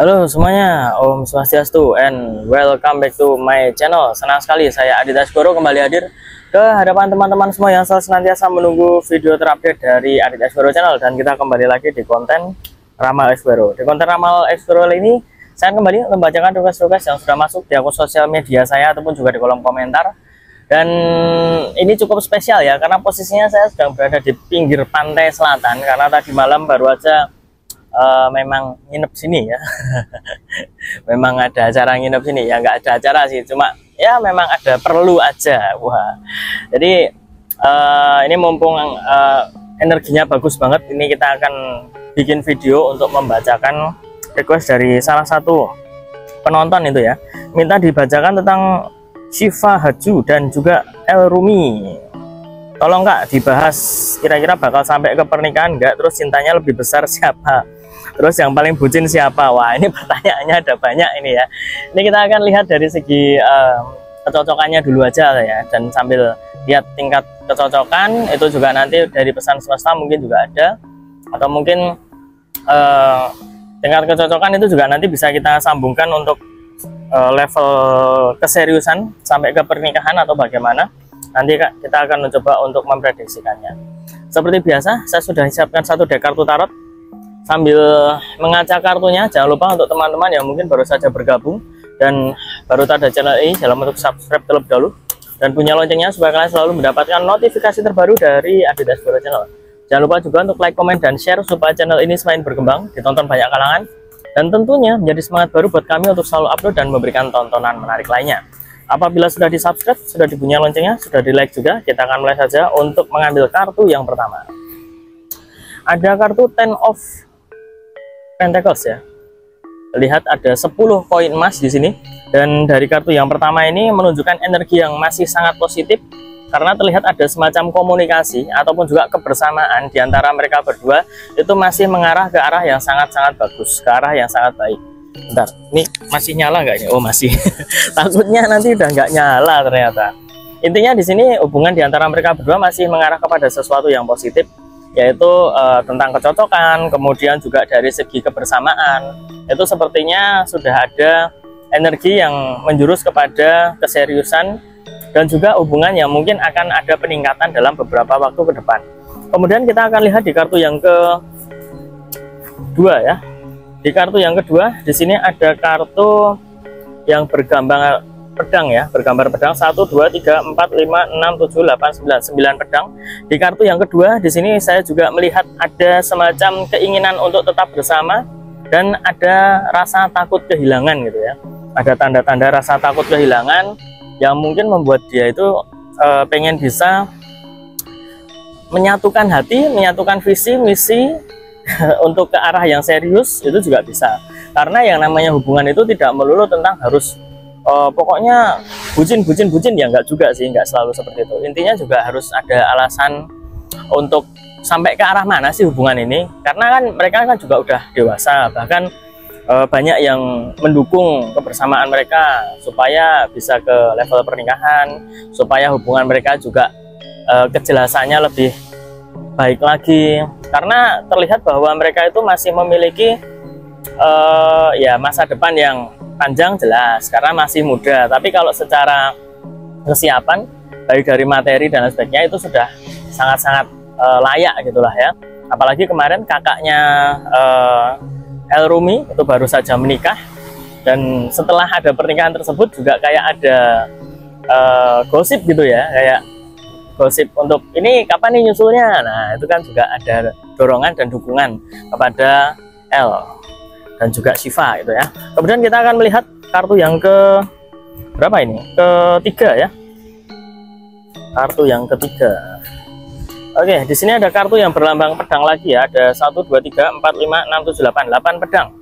Halo semuanya, Om Swastiastu and welcome back to my channel. Senang sekali saya Aditya Esboro kembali hadir ke hadapan teman-teman semua yang senantiasa menunggu video terupdate dari Aditya Esboro channel. Dan kita kembali lagi di konten Ramal Esboro. Di konten Ramal Esboro ini saya kembali membacakan request-request yang sudah masuk di akun sosial media saya ataupun juga di kolom komentar. Dan ini cukup spesial ya, karena posisinya saya sedang berada di pinggir pantai selatan. Karena tadi malam baru aja memang nginep sini ya. Memang ada acara nginep sini ya, nggak ada acara sih, cuma ya memang ada perlu aja. Wah, jadi ini mumpung energinya bagus banget, ini kita akan bikin video untuk membacakan request dari salah satu penonton itu ya, minta dibacakan tentang Syifa Haju dan juga El Rumi. Tolong Kak dibahas, kira-kira bakal sampai ke pernikahan nggak, terus cintanya lebih besar siapa, terus yang paling bucin siapa. Wah, ini pertanyaannya ada banyak ini ya. Ini kita akan lihat dari segi kecocokannya dulu aja ya, dan sambil lihat tingkat kecocokan itu juga nanti dari pesan semesta mungkin juga ada, atau mungkin tingkat kecocokan itu juga nanti bisa kita sambungkan untuk level keseriusan sampai ke pernikahan atau bagaimana. Nanti Kak, kita akan mencoba untuk memprediksikannya. Seperti biasa, saya sudah siapkan satu deck kartu tarot. Sambil mengaca kartunya, jangan lupa untuk teman-teman yang mungkin baru saja bergabung dan baru ada channel ini, jangan lupa untuk subscribe terlebih dahulu dan punya loncengnya supaya kalian selalu mendapatkan notifikasi terbaru dari Aditya Esboro channel. Jangan lupa juga untuk like, komen, dan share supaya channel ini semakin berkembang, ditonton banyak kalangan, dan tentunya menjadi semangat baru buat kami untuk selalu upload dan memberikan tontonan menarik lainnya. Apabila sudah di subscribe, sudah dibunyi loncengnya, sudah di like juga, kita akan mulai saja untuk mengambil kartu yang pertama. Ada kartu Ten of Pentacles ya. Lihat ada 10 koin emas di sini, dan dari kartu yang pertama ini menunjukkan energi yang masih sangat positif karena terlihat ada semacam komunikasi ataupun juga kebersamaan di antara mereka berdua itu masih mengarah ke arah yang sangat-sangat bagus, ke arah yang sangat baik. Bentar, ini masih nyala nggak ya? Oh masih. Takutnya nanti udah nggak nyala ternyata. Intinya di sini hubungan di antara mereka berdua masih mengarah kepada sesuatu yang positif, yaitu tentang kecocokan, kemudian juga dari segi kebersamaan. Itu sepertinya sudah ada energi yang menjurus kepada keseriusan dan juga hubungan yang mungkin akan ada peningkatan dalam beberapa waktu ke depan. Kemudian kita akan lihat di kartu yang kedua ya. Di kartu yang kedua di sini ada kartu yang bergambar pedang ya, bergambar pedang 1 2 3 4 5 6 7 8 9 pedang. Di kartu yang kedua di sini saya juga melihat ada semacam keinginan untuk tetap bersama dan ada rasa takut kehilangan gitu ya. Ada tanda-tanda rasa takut kehilangan yang mungkin membuat dia itu pengen bisa menyatukan hati, menyatukan visi misi untuk ke arah yang serius. Itu juga bisa, karena yang namanya hubungan itu tidak melulu tentang harus pokoknya bucin ya, enggak juga sih, enggak selalu seperti itu. Intinya juga harus ada alasan untuk sampai ke arah mana sih hubungan ini, karena kan mereka kan juga udah dewasa, bahkan banyak yang mendukung kebersamaan mereka supaya bisa ke level pernikahan, supaya hubungan mereka juga kejelasannya lebih baik lagi, karena terlihat bahwa mereka itu masih memiliki ya masa depan yang panjang jelas karena masih muda. Tapi kalau secara kesiapan baik dari materi dan lain sebagainya itu sudah sangat-sangat layak gitulah ya. Apalagi kemarin kakaknya El Rumi itu baru saja menikah, dan setelah ada pernikahan tersebut juga kayak ada gosip gitu ya, kayak gosip untuk ini kapan nih nyusulnya. Nah itu kan juga ada dorongan dan dukungan kepada El dan juga Syifa itu ya. Kemudian kita akan melihat kartu yang ke berapa ini? Ketiga ya. Kartu yang ketiga. Oke, di sini ada kartu yang berlambang pedang lagi ya. Ada 1 2 3 4 5 6 7 8 pedang.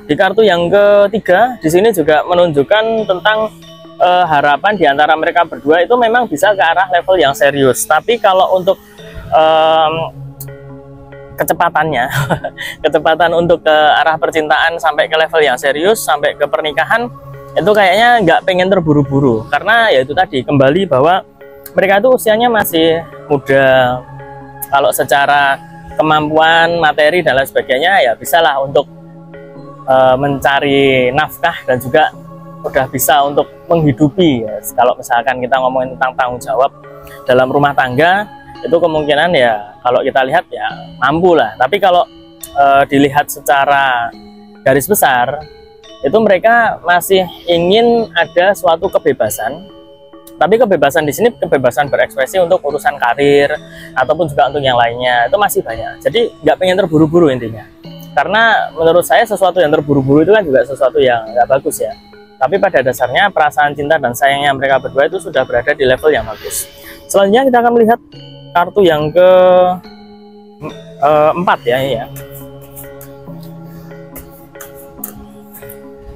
Di kartu yang ketiga di sini juga menunjukkan tentang harapan di antara mereka berdua itu memang bisa ke arah level yang serius. Tapi kalau untuk kecepatannya kecepatan untuk ke arah percintaan sampai ke level yang serius, sampai ke pernikahan, itu kayaknya nggak pengen terburu-buru, karena ya itu tadi, kembali bahwa mereka itu usianya masih muda. Kalau secara kemampuan materi dan lain sebagainya ya bisalah untuk mencari nafkah dan juga udah bisa untuk menghidupi ya. Kalau misalkan kita ngomongin tentang tanggung jawab dalam rumah tangga, itu kemungkinan ya kalau kita lihat ya mampu lah. Tapi kalau dilihat secara garis besar, itu mereka masih ingin ada suatu kebebasan. Tapi kebebasan di sini kebebasan berekspresi untuk urusan karir ataupun juga untuk yang lainnya itu masih banyak. Jadi nggak pengen terburu-buru intinya. Karena menurut saya sesuatu yang terburu-buru itu kan juga sesuatu yang nggak bagus ya. Tapi pada dasarnya perasaan cinta dan sayangnya mereka berdua itu sudah berada di level yang bagus. Selanjutnya kita akan melihat kartu yang ke 4 ya, ini ya.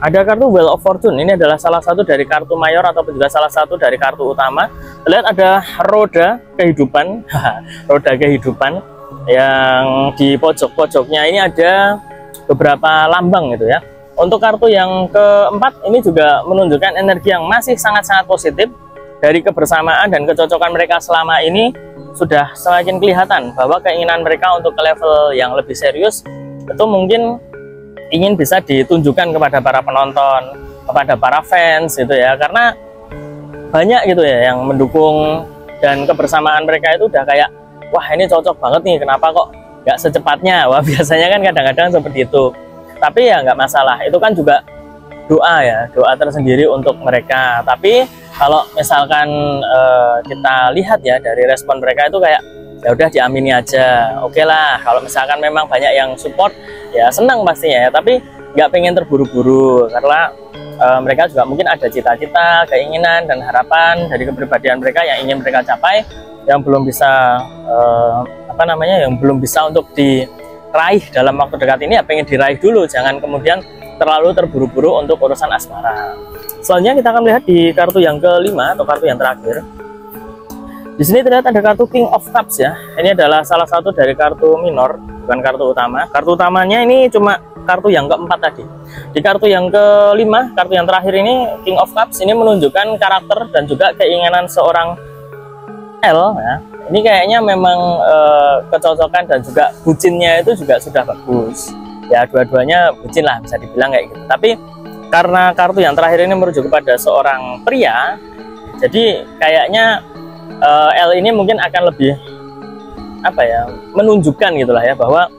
Ada kartu Wheel of Fortune. Ini adalah salah satu dari kartu mayor ataupun juga salah satu dari kartu utama. Lihat ada roda kehidupan, roda kehidupan yang di pojok-pojoknya ini ada beberapa lambang gitu ya. Untuk kartu yang keempat ini juga menunjukkan energi yang masih sangat-sangat positif dari kebersamaan dan kecocokan mereka selama ini sudah semakin kelihatan bahwa keinginan mereka untuk ke level yang lebih serius itu mungkin ingin bisa ditunjukkan kepada para penonton, kepada para fans gitu ya, karena banyak gitu ya yang mendukung dan kebersamaan mereka itu udah kayak wah ini cocok banget nih, kenapa kok nggak secepatnya. Wah biasanya kan kadang-kadang seperti itu, tapi ya nggak masalah, itu kan juga doa ya, doa tersendiri untuk mereka. Tapi kalau misalkan kita lihat ya dari respon mereka itu kayak ya udah diamini aja, oke lah. Kalau misalkan memang banyak yang support ya senang pastinya ya, tapi nggak pengen terburu-buru karena mereka juga mungkin ada cita-cita, keinginan dan harapan dari kepribadian mereka yang ingin mereka capai, yang belum bisa yang belum bisa untuk diraih dalam waktu dekat ini ya pengen diraih dulu, jangan kemudian terlalu terburu-buru untuk urusan asmara. Selanjutnya kita akan melihat di kartu yang kelima atau kartu yang terakhir. Di sini terlihat ada kartu King of Cups ya. Ini adalah salah satu dari kartu minor, bukan kartu utama. Kartu utamanya ini cuma kartu yang keempat tadi. Di kartu yang kelima, kartu yang terakhir ini King of Cups ini menunjukkan karakter dan juga keinginan seorang L ya. Ini kayaknya memang kecocokan dan juga bucinnya itu juga sudah bagus. Ya dua-duanya bucin lah bisa dibilang kayak gitu. Tapi karena kartu yang terakhir ini merujuk kepada seorang pria, jadi kayaknya L ini mungkin akan lebih menunjukkan gitulah ya, bahwa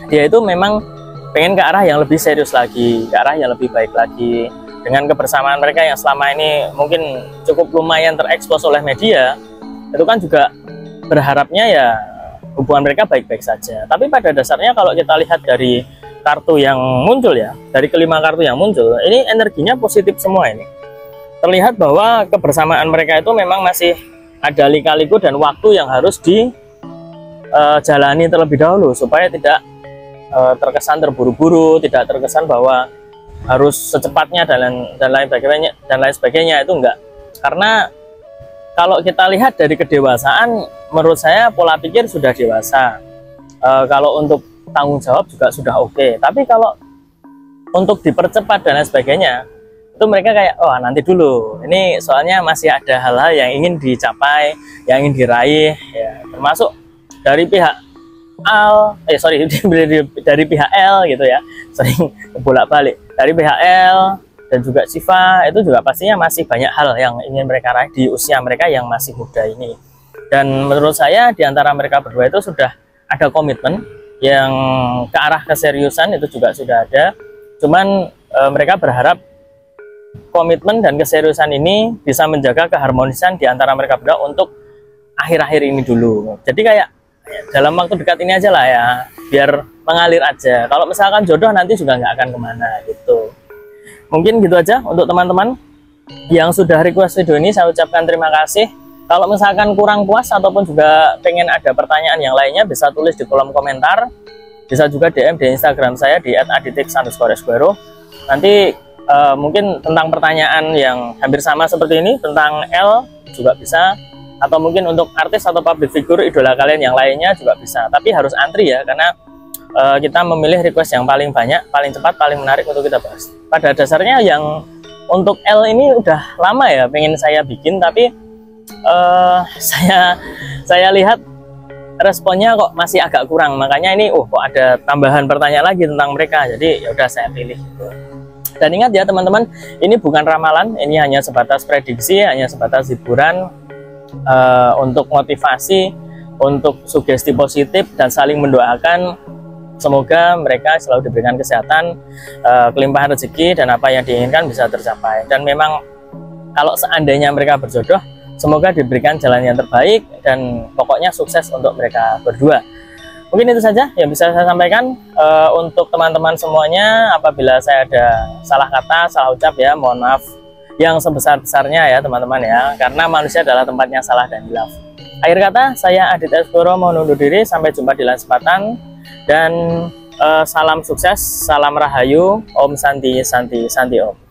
dia itu memang pengen ke arah yang lebih serius lagi, ke arah yang lebih baik lagi. Dengan kebersamaan mereka yang selama ini mungkin cukup lumayan terekspos oleh media, itu kan juga berharapnya ya hubungan mereka baik-baik saja. Tapi pada dasarnya kalau kita lihat dari kartu yang muncul ya, dari kelima kartu yang muncul, ini energinya positif semua ini. Terlihat bahwa kebersamaan mereka itu memang masih ada lika-liku dan waktu yang harus dijalani terlebih dahulu supaya tidak terkesan terburu-buru, tidak terkesan bahwa harus secepatnya dan lain sebagainya itu enggak. Karena kalau kita lihat dari kedewasaan, menurut saya pola pikir sudah dewasa. Kalau untuk tanggung jawab juga sudah oke. Tapi kalau untuk dipercepat dan lain sebagainya, itu mereka kayak oh nanti dulu, ini soalnya masih ada hal-hal yang ingin dicapai, yang ingin diraih ya, termasuk dari pihak dari pihak L gitu ya, sering bolak-balik dari pihak L dan juga Siva, itu juga pastinya masih banyak hal yang ingin mereka raih di usia mereka yang masih muda ini. Dan menurut saya di antara mereka berdua itu sudah ada komitmen yang ke arah keseriusan, itu juga sudah ada. Cuman mereka berharap komitmen dan keseriusan ini bisa menjaga keharmonisan di antara mereka berdua untuk akhir-akhir ini dulu. Jadi kayak dalam waktu dekat ini aja lah ya, biar mengalir aja. Kalau misalkan jodoh nanti juga nggak akan kemana gitu. Mungkin gitu aja untuk teman-teman yang sudah request video ini, saya ucapkan terima kasih. Kalau misalkan kurang puas ataupun juga pengen ada pertanyaan yang lainnya, bisa tulis di kolom komentar. Bisa juga DM di Instagram saya di @aditix_esquero. Nanti mungkin tentang pertanyaan yang hampir sama seperti ini, tentang L juga bisa, atau mungkin untuk artis atau public figure idola kalian yang lainnya juga bisa. Tapi harus antri ya, karena kita memilih request yang paling banyak, paling cepat, paling menarik untuk kita bahas. Pada dasarnya yang untuk L ini udah lama ya pengen saya bikin, tapi saya lihat responnya kok masih agak kurang, makanya ini kok ada tambahan pertanyaan lagi tentang mereka, jadi ya udah saya pilih gitu. Dan ingat ya teman-teman, ini bukan ramalan, ini hanya sebatas prediksi, hanya sebatas hiburan, untuk motivasi, untuk sugesti positif, dan saling mendoakan semoga mereka selalu diberikan kesehatan, kelimpahan rezeki, dan apa yang diinginkan bisa tercapai. Dan memang kalau seandainya mereka berjodoh, semoga diberikan jalan yang terbaik, dan pokoknya sukses untuk mereka berdua. Mungkin itu saja yang bisa saya sampaikan. Untuk teman-teman semuanya, apabila saya ada salah kata, salah ucap ya, mohon maaf yang sebesar-besarnya ya teman-teman ya, karena manusia adalah tempatnya salah dan hilaf. Akhir kata, saya Adit Esboro mohon undur diri, sampai jumpa di lain kesempatan, dan salam sukses, salam rahayu, Om Santi Santi Santi Om.